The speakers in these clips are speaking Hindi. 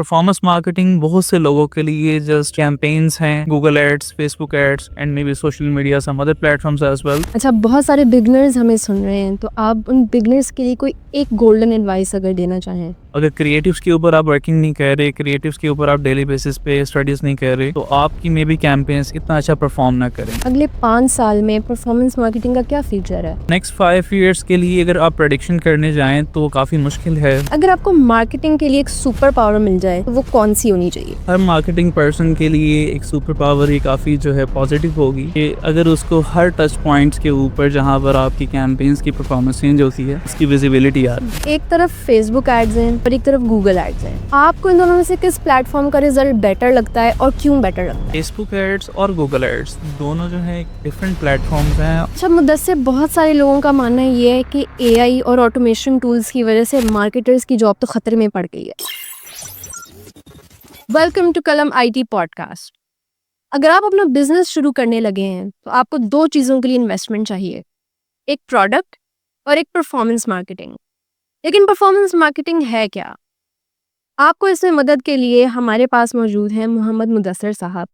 परफॉर्मेंस मार्केटिंग बहुत से लोगों के लिए जस्ट कैंपेन्स हैं, Google ads, Facebook ads and maybe social media, some other platforms as well. अच्छा, बहुत सारे बिगनर्स हमें सुन रहे हैं, तो आप उन बिगनर्स के लिए कोई एक गोल्डन एडवाइस अगर देना चाहें। अगर क्रिएटिव्स के ऊपर आप वर्किंग नहीं कर रहे, क्रिएटिव्स के ऊपर आप डेली बेसिस पे स्टडीज नहीं कर रहे, तो आपकी मे बी कैंपेन्स इतना अच्छा परफॉर्म ना करें। अगले 5 साल में परफॉर्मेंस मार्केटिंग का क्या फ्यूचर है? नेक्स्ट 5 ईयर्स के लिए अगर आप प्रेडिक्शन करने जाएं तो काफ़ी मुश्किल है। अगर आपको मार्केटिंग के लिए एक सुपर पावर मिल जाए तो वो कौन सी होनी चाहिए? हर मार्केटिंग पर्सन के लिए एक सुपर पावर ही काफ़ी जो है पॉजिटिव होगी कि अगर उसको हर टच पॉइंट्स के ऊपर जहाँ पर आपकी कैंपेन्स की परफॉर्मेंस चेंज होती है उसकी विजिबिलिटी आ रही है। एक तरफ फेसबुक एड्स हैं और एक तरफ गूगल एड्स हैं। आपको इन दोनों में से किस प्लेटफॉर्म का रिजल्ट बेटर लगता है और क्यों बेटर लगता है? फेसबुक एड्स और गूगल एड्स दोनों जो है डिफरेंट प्लेटफॉर्म्स हैं। अच्छा, मुद्दस्सिर, बहुत सारे लोगों का मानना ये है कि एआई और ऑटोमेशन टूल्स की वजह से मार्केटर्स की जॉब तो खतरे में पड़ गई है। वेलकम टू कलम आईटी पॉडकास्ट। अगर आप अपना बिजनेस शुरू करने लगे हैं तो आपको 2 चीज़ों के लिए इन्वेस्टमेंट चाहिए, एक प्रोडक्ट और एक परफॉर्मेंस मार्केटिंग। लेकिन परफॉर्मेंस मार्केटिंग है क्या? आपको इसमें मदद के लिए हमारे पास मौजूद हैं मोहम्मद मुदस्सिर साहब,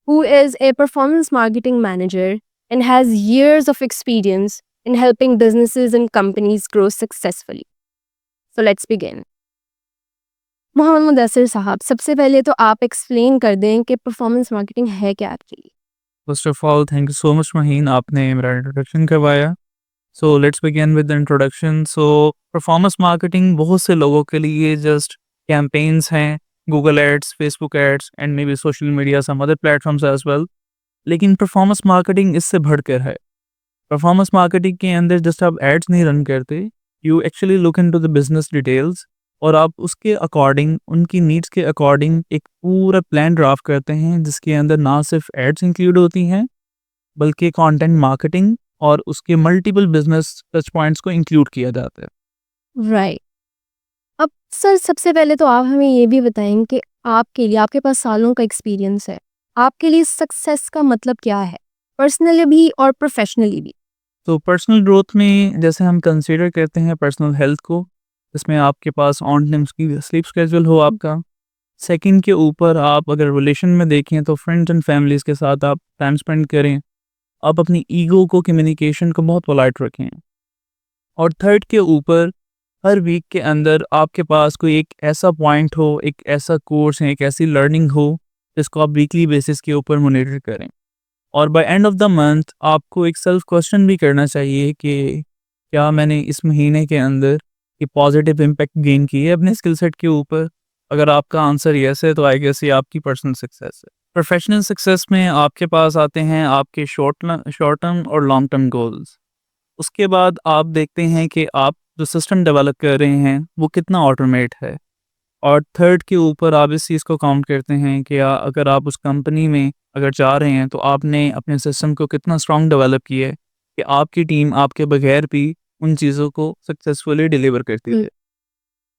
who is a performance marketing manager and has years of experience in helping businesses and companies grow successfully. So let's begin. Mohammad Mudassir साहब, सबसे पहले तो आप एक्सप्लेन कर दें कि परफॉर्मेंस मार्केटिंग है क्या actually. First of all thank you so much Maheen, आपने मेरा इंट्रोडक्शन करवाया। So let's begin with the introduction. So performance marketing बहुत से लोगों के लिए जस्ट कैंपेन्स हैं, Google ads, Facebook ads and maybe social media, some other platforms as well. लेकिन परफॉर्मेंस मार्केटिंग इससे बढ़कर है। परफॉर्मेंस मार्केटिंग के अंदर जस्ट आप एड्स नहीं रन करते, you actually look into the business details और आप उसके अकॉर्डिंग, उनकी नीड्स के अकॉर्डिंग एक पूरा प्लान ड्राफ्ट करते हैं जिसके अंदर ना सिर्फ एड्स इंक्लूड होती हैं बल्कि कंटेंट मार्केटिंग और उसके मल्टीपल बिजनेस टच पॉइंट्स को इंक्लूड किया जाता है। राइट। अब सर, सबसे पहले तो आप हमें ये भी बताएं कि आपके लिए, आपके पास सालों का एक्सपीरियंस है, आपके लिए सक्सेस का मतलब क्या है, पर्सनली भी और प्रोफेशनली भी? तो पर्सनल ग्रोथ में जैसे हम कंसीडर करते हैं पर्सनल हेल्थ को, इसमें आपके पास ऑन टाइम की स्लीप स्केड्यूल हो आपका। सेकंड के ऊपर आप अगर रिलेशन में देखें तो फ्रेंड्स एंड फैमिलीज़ के साथ आप टाइम स्पेंड करें। आप अपनी ईगो को, कम्युनिकेशन को बहुत पोलाइट रखें। और थर्ड के ऊपर हर वीक के अंदर आपके पास कोई एक ऐसा पॉइंट हो, एक ऐसा कोर्स है, एक ऐसी लर्निंग हो जिसको आप वीकली बेसिस के ऊपर मॉनिटर करें। और by end of the month आपको एक सेल्फ क्वेश्चन भी करना चाहिए कि क्या मैंने इस महीने के अंदर ये पॉजिटिव इम्पैक्ट गेन की है अपने स्किल सेट के ऊपर। अगर आपका आंसर यस है तो आई गेस ये आपकी पर्सनल सक्सेस है। प्रोफेशनल सक्सेस में आपके पास आते हैं आपके शॉर्ट टर्म और लॉन्ग टर्म गोल्स। उसके बाद आप देखते हैं कि आप जो सिस्टम डेवलप कर रहे हैं वो कितना ऑटोमेट है। और थर्ड के ऊपर आप इस चीज़ को काउंट करते हैं कि अगर आप उस कंपनी में अगर जा रहे हैं तो आपने अपने सिस्टम को कितना स्ट्रॉन्ग डेवलप किया है कि आपकी टीम आपके बगैर भी उन चीज़ों को सक्सेसफुली डिलीवर करती है।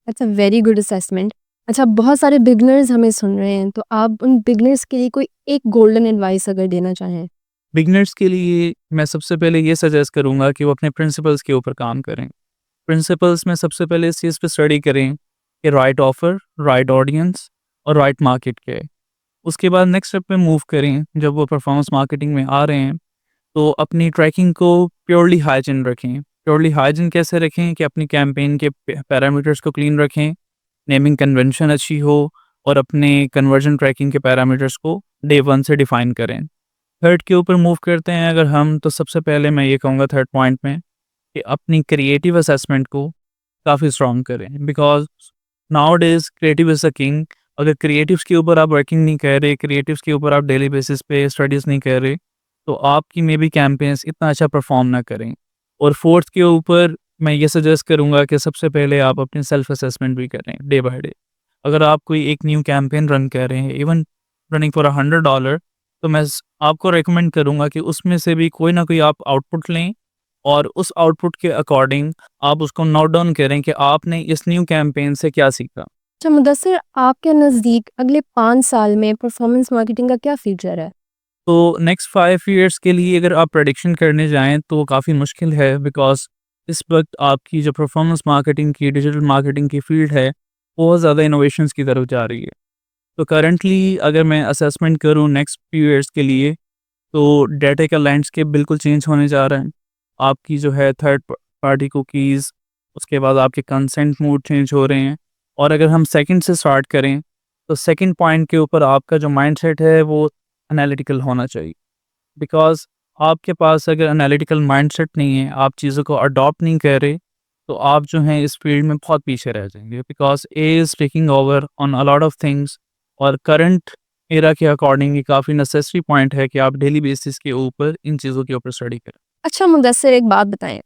अच्छा, वेरी गुड असेसमेंट। अच्छा, बहुत सारे बिगनर्स हमें सुन रहे हैं, तो आप उन बिगनर्स के लिए कोई एक गोल्डन एडवाइस अगर देना चाहें। बिगनर्स के लिए मैं सबसे पहले ये सजेस्ट करूँगा कि वो अपने प्रिंसिपल्स के ऊपर काम करें। प्रिंसिपल्स में सबसे पहले इस चीज़ पे स्टडी करें कि राइट ऑफ़र, राइट ऑडियंस और राइट मार्केट क्या है। उसके बाद नेक्स्ट स्टेप पे मूव करें। जब वो परफॉर्मेंस मार्केटिंग में आ रहे हैं तो अपनी ट्रैकिंग को प्योरली हाइजीन रखें। प्योरली हाइजीन कैसे रखें कि अपनी कैंपेन के पैरामीटर्स को क्लीन रखें, नेमिंग कन्वेंशन अच्छी हो और अपने कन्वर्जन ट्रैकिंग के पैरामीटर्स को डे 1 से डिफाइन करें। थर्ड के ऊपर मूव करते हैं अगर हम, तो सबसे पहले मैं ये कहूँगा थर्ड पॉइंट में कि अपनी क्रिएटिव असेसमेंट को काफ़ी स्ट्रॉन्ग करें, because now days creative is a king. अगर क्रिएटिव्स के ऊपर आप वर्किंग नहीं कर रहे, क्रिएटिव्स के ऊपर आप डेली बेसिस पे स्टडीज़ नहीं कर रहे, तो आपकी मे बी कैंपेन्स इतना अच्छा परफॉर्म ना करें। और फोर्थ के ऊपर मैं ये सजेस्ट करूँगा कि सबसे पहले आप अपनी सेल्फ असेसमेंट भी करें डे बाय डे। अगर आप कोई एक न्यू कैंपेन रन कर रहे हैं, इवन रनिंग फॉर $100, तो मैं आपको रेकमेंड करूँगा कि उसमें से भी कोई ना कोई आप आउटपुट लें और उस आउटपुट के अकॉर्डिंग आप उसको नोट डाउन करें कि आपने इस न्यू कैंपेन से क्या सीखा। अच्छा मुदस्सिर, आपके नज़दीक अगले 5 साल में परफॉर्मेंस मार्केटिंग का क्या फ्यूचर है? तो नेक्स्ट 5 ईयर्स के लिए अगर आप प्रेडिक्शन करने जाएँ तो काफ़ी मुश्किल है, बिकॉज़ इस वक़्त आपकी जो परफॉर्मेंस मार्केटिंग की, डिजिटल मार्केटिंग की फ़ील्ड है, बहुत ज़्यादा इनोवेशंस की तरफ जा रही है। तो करंटली अगर मैं असेसमेंट करूँ नेक्स्ट फ्यू ईयर्स के लिए, तो डाटा का लैंडस्केप बिल्कुल चेंज होने जा रहा है। आपकी जो है थर्ड पार्टी कुकीज़, उसके बाद आपके कंसेंट मोड चेंज हो रहे हैं। और अगर हम सेकंड से स्टार्ट करें, तो सेकंड पॉइंट के ऊपर आपका जो माइंडसेट है वो एनालिटिकल होना चाहिए। बिकॉज़ आपके पास अगर एनालिटिकल माइंडसेट नहीं है, आप चीज़ों को अडॉप्ट नहीं कर रहे, तो आप जो हैं इस फील्ड में बहुत पीछे रह जाएँगे। Because AI is taking over on a lot of things, और करंट एरा के अकॉर्डिंग ये काफ़ी नेसेसरी पॉइंट है कि आप डेली बेसिस के ऊपर इन चीज़ों के ऊपर स्टडी करें। अच्छा मुदस्सिर, एक बात बताएं,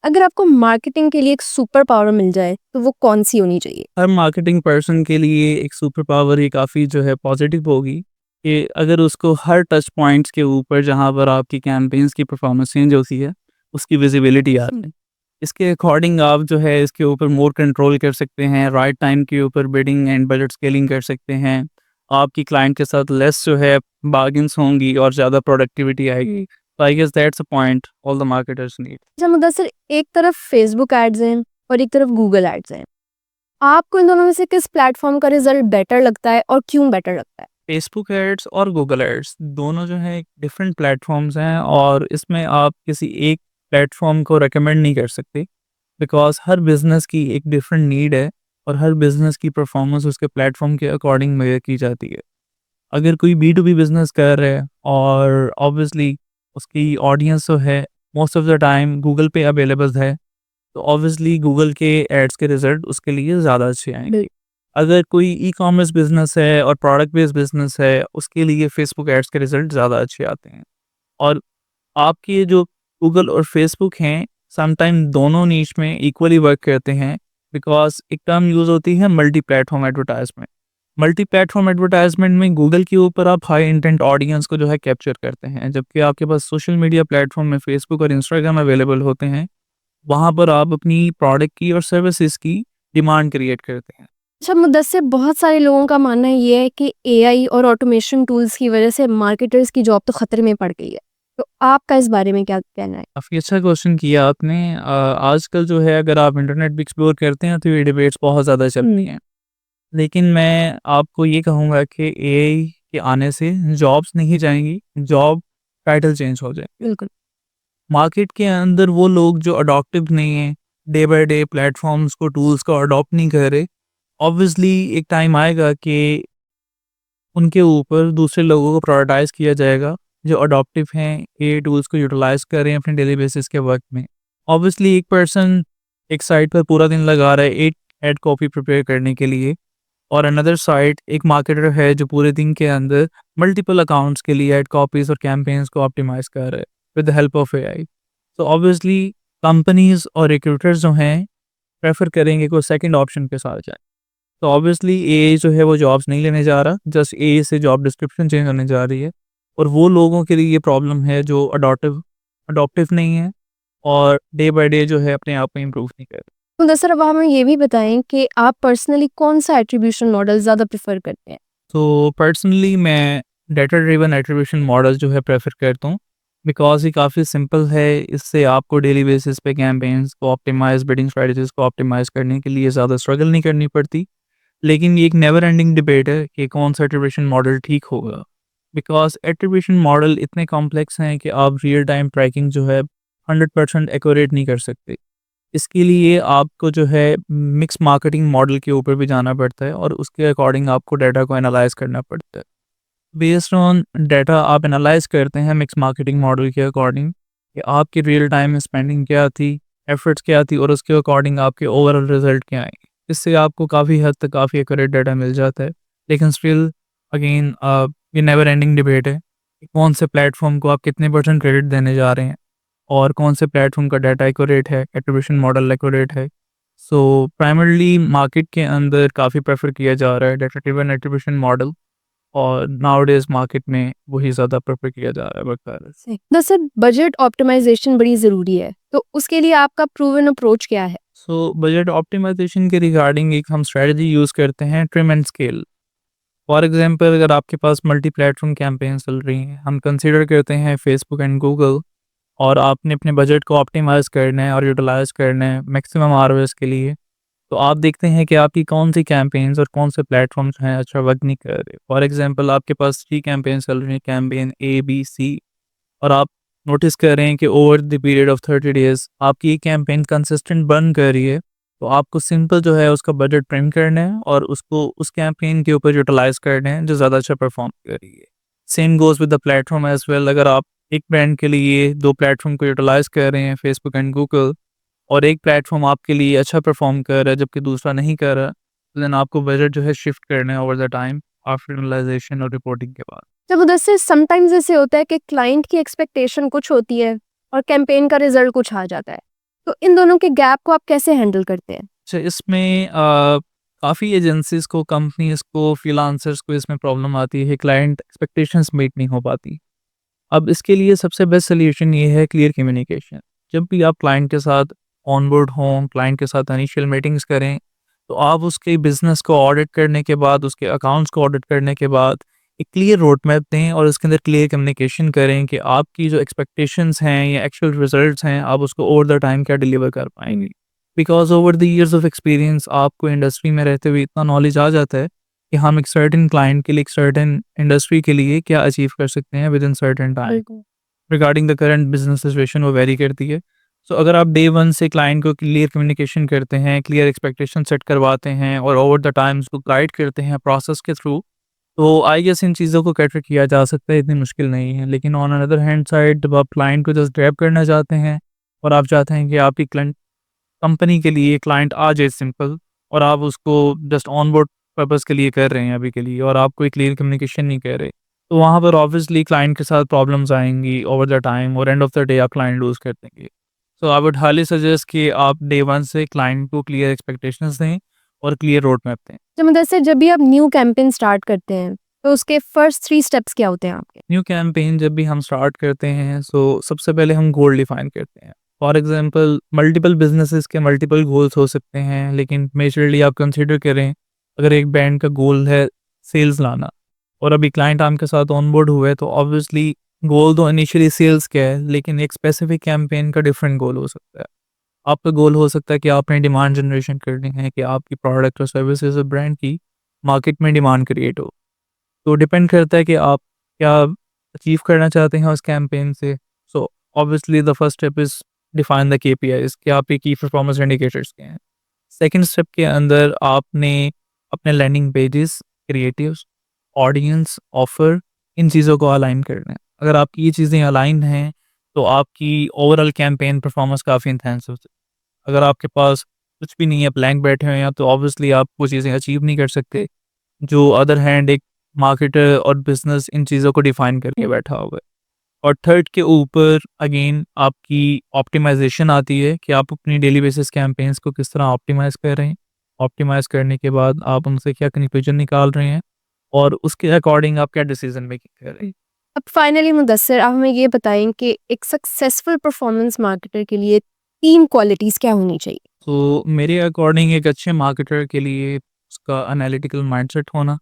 अगर आपको मार्केटिंग के लिए एक सुपर पावर मिल जाए तो वो कौन सी होनी चाहिए? हर मार्केटिंग पर्सन के लिए एक सुपर पावर ये काफ़ी जो है पॉजिटिव होगी, कि अगर उसको हर टच पॉइंट्स के ऊपर जहाँ पर आपकी कैंपेन्स की परफॉर्मेंस चेंज होती है, उसकी विजिबिलिटी आ जाए। इसके अकॉर्डिंग आप जो है इसके ऊपर मोर कंट्रोल कर सकते हैं, राइट टाइम के ऊपर बिडिंग एंड बजट स्केलिंग कर सकते हैं। आपकी क्लाइंट के साथ लेस जो है बार्गेन्स होंगी और ज़्यादा प्रोडक्टिविटी आएगी। तो I guess that's a point all the marketers need. अच्छा मुदस्सिर, एक तरफ फेसबुक एड्स हैं और एक तरफ गूगल एड्स हैं, आपको इन दोनों में से किस प्लेटफॉर्म का रिजल्ट बेटर लगता है और क्यों बेटर लगता है? फेसबुक एड्स और गूगल एड्स दोनों जो हैं डिफरेंट प्लेटफॉर्म्स हैं, और इसमें आप किसी एक प्लेटफॉर्म को रेकमेंड नहीं कर सकते। बिकॉज़ हर बिज़नेस की एक डिफरेंट नीड है, और हर बिज़नेस की परफॉर्मेंस उसके प्लेटफॉर्म के अकॉर्डिंग मेजर की जाती है। अगर कोई बी टू बी बिज़नेस कर रहा है और ऑब्वियसली उसकी ऑडियंस जो है most of the time Google पे अवेलेबल है, तो ऑब्वियसली गूगल के एड्स के रिज़ल्ट उसके लिए ज़्यादा अच्छे आएँगे। अगर कोई ई-कॉमर्स बिज़नेस है और प्रोडक्ट बेस्ड बिज़नेस है, उसके लिए फेसबुक एड्स के रिज़ल्ट ज़्यादा अच्छे आते हैं। और आपके ये जो गूगल और फेसबुक हैं, समटाइम दोनों नीश में इक्वली वर्क करते हैं। बिकॉज़ एक टर्म यूज़ होती है multi platform advertisement. Multi platform advertisement में गूगल के ऊपर आप हाई इंटेंट ऑडियंस को जो है कैप्चर करते हैं, जबकि आपके पास सोशल मीडिया प्लेटफ़ॉर्म में फेसबुक और इंस्टाग्राम अवेलेबल होते हैं। वहाँ पर आप अपनी प्रोडक्ट की और सर्विसेज़ की डिमांड क्रिएट करते हैं। अच्छा मुदस्सिर, बहुत सारे लोगों का मानना ये है कि एआई और ऑटोमेशन टूल्स की वजह से मार्केटर्स की जॉब तो खतरे में पड़ गई है, तो आपका इस बारे में क्या कहना है? काफ़ी अच्छा क्वेश्चन किया आपने। आजकल जो है अगर आप इंटरनेट भी एक्सप्लोर करते हैं तो ये डिबेट्स बहुत ज़्यादा चलती हैं। लेकिन मैं आपको ये कहूँगा कि एआई के आने से जॉब्स नहीं जाएँगी, जॉब टाइटल चेंज हो जाए। बिल्कुल। मार्केट के अंदर वो लोग जो अडॉप्टिव नहीं हैं, डे बाय डे प्लेटफ़ॉर्म्स को, टूल्स को अडॉप्ट नहीं कर रहे, ऑब्वियसली एक टाइम आएगा कि उनके ऊपर दूसरे लोगों को प्रायोरिटाइज़ किया जाएगा, जो अडॉप्टिव हैं, ये टूल्स को यूटिलाइज़ कर रहे हैं अपने डेली बेसिस के वर्क में। ऑब्वियसली एक पर्सन एक साइट पर पूरा दिन लगा रहा है एक एड कॉपी प्रिपेयर करने के लिए, और अनदर साइड एक मार्केटर है जो पूरे दिन के अंदर मल्टीपल अकाउंट्स के लिए एड कॉपीज़ और कैंपेन्स को ऑप्टिमाइज़ कर रहा है with the help of AI. तो ऑब्वियसली कंपनीज़ और रिक्रूटर्स जो हैं, प्रेफ़र करेंगे कि वो सेकंड ऑप्शन के साथ जाएँ। तो ऑब्वियसली एआई जो है वो जॉब्स नहीं लेने जा रहा, जस्ट एआई से जॉब डिस्क्रिप्शन चेंज होने जा रही है। और वो लोगों के लिए ये प्रॉब्लम है जो अडॉप्टिव नहीं है, और डे बाय डे जो है अपने आप में इम्प्रूव नहीं कर रहे। मुदस्सिर, अब हमें ये भी बताएं कि आप पर्सनली कौन सा एट्रीब्यूशन मॉडल ज़्यादा प्रेफर करते हैं? तो पर्सनली मैं डाटा ड्रिवन एट्रीब्यूशन मॉडल जो है प्रेफर करता हूँ, बिकॉज़ ये काफ़ी सिंपल है। इससे आपको डेली बेसिस पे कैंपेन्स को ऑप्टिमाइज़, बिडिंग स्ट्रेटजीज़ को ऑप्टिमाइज़ करने के लिए ज़्यादा स्ट्रगल नहीं करनी पड़ती। लेकिन ये एक नेवर एंडिंग डिबेट है कि कौन सा एट्रीब्यूशन मॉडल ठीक होगा। बिकॉज़ एट्रीब्यूशन मॉडल इतने कॉम्प्लेक्स हैं कि आप रियल टाइम ट्रैकिंग जो है 100% एक्यूरेट नहीं कर सकते। इसके लिए आपको जो है मिक्स मार्केटिंग मॉडल के ऊपर भी जाना पड़ता है, और उसके अकॉर्डिंग आपको डाटा को एनालाइज़ करना पड़ता है। बेस्ड ऑन डाटा आप एनालाइज़ करते हैं मिक्स मार्केटिंग मॉडल के अकॉर्डिंग, कि आपकी रियल टाइम में स्पेंडिंग क्या थी, एफर्ट्स क्या थी, और उसके अकॉर्डिंग आपके ओवरऑल रिजल्ट क्या आएँगे। इससे आपको काफ़ी हद तक काफ़ी एक्यूरेट डाटा मिल जाता है। लेकिन स्टिल अगेन ये नेवर एंडिंग डिबेट है कि कौन से प्लेटफ़ॉर्म को आप कितने परसेंट क्रेडिट देने जा रहे हैं, और कौन से प्लेटफ़ॉर्म का डाटा एक्यूरेट है, एट्रिब्यूशन मॉडल एक्यूरेट है। सो प्राइमरली मार्केट के अंदर काफ़ी प्रेफ़र किया जा रहा है डाटा ड्रिवन एट्रिब्यूशन मॉडल, और नाउअडेज़ मार्केट में वही ज़्यादा प्रेफ़र किया जा रहा है बकायदा। सही। दरअसल बजट ऑप्टिमाइजेशन बड़ी ज़रूरी है, तो उसके लिए आपका प्रूवन अप्रोच क्या है? सो बजट ऑप्टिमाइज़ेशन के रिगार्डिंग एक हम स्ट्रैटेजी यूज़ करते हैं, trim and scale. For example अगर आपके पास मल्टी प्लेटफ़ॉर्म कैंपेन्स चल रही हैं, हम कंसीडर करते हैं फेसबुक एंड गूगल, और आपने अपने बजट को ऑप्टिमाइज़ करना है और यूटिलाइज़ करना है मैक्सिमम आरओएस के लिए। तो आप देखते हैं कि आपकी कौन सी कैंपेन्स और कौन से प्लेटफॉर्म्स हैं अच्छा वर्क नहीं कर रहे। फॉर एग्जांपल आपके पास 3 कैंपेन चल रही हैं, कैंपेन ए, बी, सी, और आप नोटिस कर रहे हैं कि over the period of 30 days आपकी ये कैंपेन कंसिस्टेंट बन कर रही है, तो आपको सिंपल जो है उसका बजट ट्रिम करना है और उसको उस कैंपेन के ऊपर यूटिलाइज़ करना है जो ज़्यादा अच्छा परफॉर्म कर रही है। Same goes with the platform as well. अगर आप एक ब्रांड के लिए 2 प्लेटफॉर्म को यूटिलाइज़ कर रहे हैं, फेसबुक एंड गूगल, और एक प्लेटफॉर्म आपके लिए अच्छा परफॉर्म कर रहा है जबकि दूसरा नहीं कर रहा, तो देन आपको बजट जो है शिफ्ट करना है ओवर द टाइम आफ्टर एनालाइज़ेशन और रिपोर्टिंग के बाद। जब उधर से समटाइम्स ऐसे होता है कि क्लाइंट की एक्सपेक्टेशन कुछ होती है और कैंपेन का रिजल्ट कुछ आ जाता है, तो इन दोनों के गैप को आप कैसे हैंडल करते हैं? अच्छा, इसमें काफ़ी एजेंसीज़ को, कंपनीज़ को, फ्रीलांसर्स को इसमें प्रॉब्लम आती है, क्लाइंट एक्सपेक्टेशंस मीट नहीं हो पाती। अब इसके लिए सबसे बेस्ट सॉल्यूशन ये है क्लियर कम्युनिकेशन। जब भी आप क्लाइंट के साथ ऑनबोर्ड हों, क्लाइंट के साथ इनिशियल मीटिंग्स करें, तो आप उसके बिज़नेस को ऑडिट करने के बाद, उसके अकाउंट्स को ऑडिट करने के बाद एक क्लियर रोड मैप दें और उसके अंदर क्लियर कम्युनिकेशन करें कि आपकी जो एक्सपेक्टेशंस हैं या एक्चुअल रिजल्ट्स हैं, आप उसको ओवर द टाइम क्या डिलीवर कर पाएँगे। Because over the years of experience आपको इंडस्ट्री में रहते हुए इतना नॉलेज आ जाता है कि हम एक सर्टेन क्लाइंट के लिए, एक सर्टेन इंडस्ट्री के लिए क्या अचीव कर सकते हैं विद इन सर्टेन टाइम। बिल्कुल। Regarding the current business situation वो वेरी करती है। सो अगर आप डे 1 से क्लाइंट को क्लियर कम्युनिकेशन करते हैं, क्लियर एक्सपेक्टेशन सेट करवाते हैं और ओवर द टाइम उसको गाइड करते हैं प्रोसेस के थ्रू, तो आई गेस इन चीज़ों को कैटर किया जा सकता है, इतनी मुश्किल नहीं है। लेकिन ऑन अनदर हैंड साइड जब आप क्लाइंट को जस्ट ग्रैब करना चाहते हैं और आप चाहते हैं कि आपकी क्लाइंट कंपनी के लिए क्लाइंट आ जाए सिंपल, और आप उसको जस्ट ऑन बोर्ड पर्पज़ के लिए कर रहे हैं अभी के लिए और आप कोई क्लियर कम्युनिकेशन नहीं कर रहे, तो वहाँ पर ऑब्वियसली क्लाइंट के साथ प्रॉब्लम्स आएँगी ओवर द टाइम और एंड ऑफ द डे आप क्लाइंट लूज़ कर देंगे। सो आई वुड हाईली सजेस्ट कि आप डे 1 से क्लाइंट को क्लियर एक्सपेक्टेशंस दें और क्लियर रोड मैप दें। जब उधर से जब भी आप न्यू कैंपेन स्टार्ट करते हैं, तो उसके फर्स्ट 3 स्टेप्स क्या होते हैं आपके? न्यू कैंपेन जब भी हम स्टार्ट करते हैं, सो सबसे पहले हम गोल डिफाइन करते हैं। फॉर एग्जांपल मल्टीपल बिजनेसेस के मल्टीपल गोल्स हो सकते हैं, लेकिन मेजरली आप कंसीडर करें, अगर एक ब्रांड का गोल है सेल्स लाना और अभी क्लाइंट आपके साथ ऑनबोर्ड हुए, तो ऑब्वियसली गोल तो इनिशियली सेल्स का है, लेकिन एक स्पेसिफिक कैंपेन का डिफरेंट गोल हो सकता है। आपका गोल हो सकता है कि आपने डिमांड जनरेशन करनी है कि आपकी प्रोडक्ट और सर्विसेज और ब्रांड की मार्केट में डिमांड क्रिएट हो। तो डिपेंड करता है कि आप क्या अचीव करना चाहते हैं उस कैंपेन से। So obviously the first step is define the KPIs कि आपके की परफॉर्मेंस इंडिकेटर्स क्या हैं। सेकंड स्टेप के अंदर आपने अपने landing pages, creatives, audience, offer, इन चीज़ों को अलाइन करना है। अगर आपकी ये चीज़ें अलाइन हैं, तो आपकी ओवरऑल कैंपेन परफॉर्मेंस काफ़ी एनहांस हो सकती है। अगर आपके पास कुछ भी नहीं है, ब्लैंक बैठे हुए हैं, तो ऑब्वियसली आप वो चीज़ें अचीव नहीं कर सकते, जो अदर हैंड एक मार्केटर और बिज़नेस इन चीज़ों को डिफ़ाइन करके बैठा हुआ है। और थर्ड के ऊपर अगेन आपकी ऑप्टिमाइज़ेशन आती है कि आप अपनी डेली बेसिस कैंपेन्स को किस तरह ऑप्टिमाइज़ कर रहे हैं। ऑप्टिमाइज़ करने के बाद आप उनसे क्या कंक्लूजन निकाल रहे हैं और उसके अकॉर्डिंग आप क्या डिसीज़न मेकिंग कर रहे हैं। अब फाइनली मुदस्सिर, आप हमें ये बताएं कि एक सक्सेसफुल परफॉर्मेंस मार्केटर के लिए 3 क्वालिटीज़ क्या होनी चाहिए? तो मेरे अकॉर्डिंग एक अच्छे मार्केटर के लिए उसका एनालिटिकल माइंडसेट होना,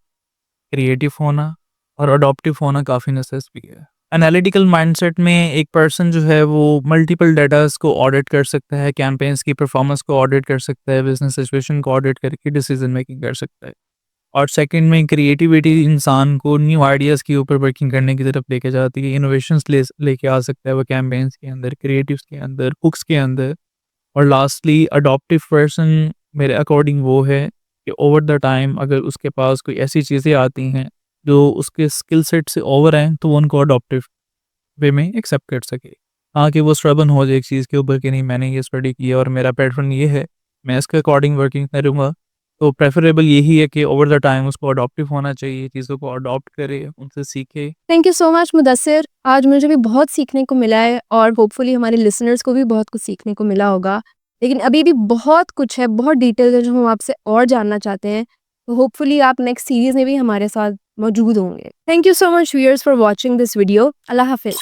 क्रिएटिव होना और अडॉप्टिव होना काफ़ी नेसेसरी है। एनालिटिकल माइंडसेट में एक पर्सन जो है वो मल्टीपल डेटास को ऑडिट कर सकता है, कैंपेन्स की परफॉर्मेंस को ऑडिट कर सकता है, बिजनेस सिचुएशन को ऑडिट करके डिसीजन मेकिंग कर सकता है। और सेकंड में क्रिएटिविटी इंसान को न्यू आइडियाज़ के ऊपर वर्किंग करने की तरफ लेके जाती है, इनोवेशंस लेके आ सकता है वो कैंपेन्स के अंदर, क्रिएटिव्स के अंदर, हुक्स के अंदर। और लास्टली अडॉप्टिव पर्सन मेरे अकॉर्डिंग वो है कि ओवर द टाइम अगर उसके पास कोई ऐसी चीज़ें आती हैं जो उसके स्किल सेट से ओवर हैं, तो वो उनको अडॉप्टिव वे में एक्सेप्ट कर सके। हाँ, कि वो स्टबर्न हो जाए एक चीज़ के ऊपर कि नहीं मैंने ये स्टडी किया और मेरा पैटर्न ये है, मैं इसके अकॉर्डिंग वर्किंग करूँगा। तो प्रेफरेबल यही है कि ओवर द टाइम उसको अडॉप्टिव होना चाहिए, चीज़ों को अडॉप्ट करे, उनसे सीखे। Thank you so much Mudassir. आज मुझे भी बहुत सीखने को मिला है और होपफुली हमारे लिसनर्स को भी बहुत कुछ सीखने को मिला होगा। लेकिन अभी भी बहुत कुछ है, बहुत डिटेल है जो हम आपसे और जानना चाहते हैं। तो होपफुली आप नेक्स्ट सीरीज़ में भी हमारे साथ मौजूद होंगे। Thank you so much viewers for watching this video. अल्लाह हाफ़िज़।